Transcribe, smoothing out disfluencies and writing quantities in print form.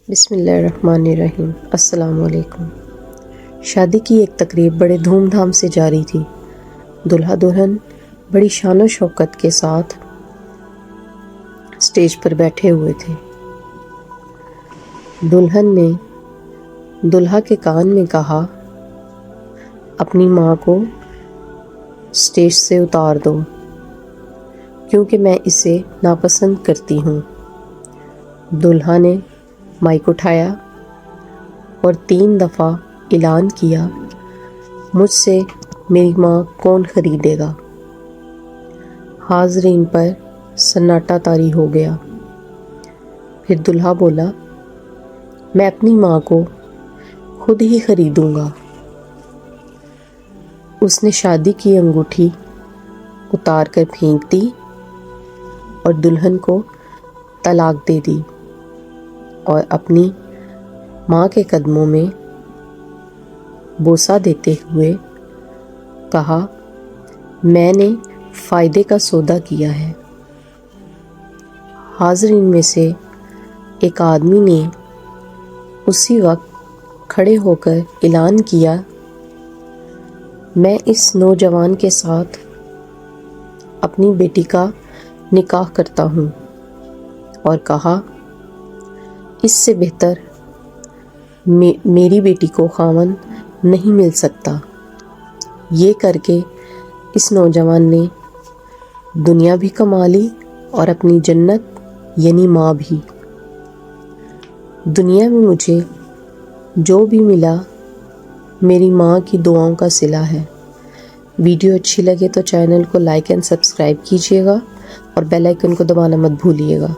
بسم اللہ الرحمن الرحیم۔ السلام علیکم۔ شادی کی ایک تقریب بڑے دھوم دھام سے جاری تھی۔ دلہا دلہن بڑی شان و شوکت کے ساتھ اسٹیج پر بیٹھے ہوئے تھے۔ دلہن نے دلہا کے کان میں کہا، اپنی ماں کو اسٹیج سے اتار دو کیونکہ میں اسے ناپسند کرتی ہوں۔ دلہا نے مائک اٹھایا اور 3 دفعہ اعلان کیا، مجھ سے میری ماں کون خریدے گا؟ حاضرین پر سناٹا طاری ہو گیا۔ پھر دلہا بولا، میں اپنی ماں کو خود ہی خریدوں گا۔ اس نے شادی کی انگوٹھی اتار کر پھینک دی اور دلہن کو طلاق دے دی اور اپنی ماں کے قدموں میں بوسہ دیتے ہوئے کہا، میں نے فائدے کا سودا کیا ہے۔ حاضرین میں سے ایک آدمی نے اسی وقت کھڑے ہو کر اعلان کیا، میں اس نوجوان کے ساتھ اپنی بیٹی کا نکاح کرتا ہوں، اور کہا، اس سے بہتر میری بیٹی کو خاوند نہیں مل سکتا۔ یہ کر کے اس نوجوان نے دنیا بھی کما لی اور اپنی جنت یعنی ماں بھی۔ دنیا میں مجھے جو بھی ملا میری ماں کی دعاؤں کا صلہ ہے۔ ویڈیو اچھی لگے تو چینل کو لائک اینڈ سبسکرائب کیجیے گا اور بیل آئیکن کو دبانا مت بھولیے گا۔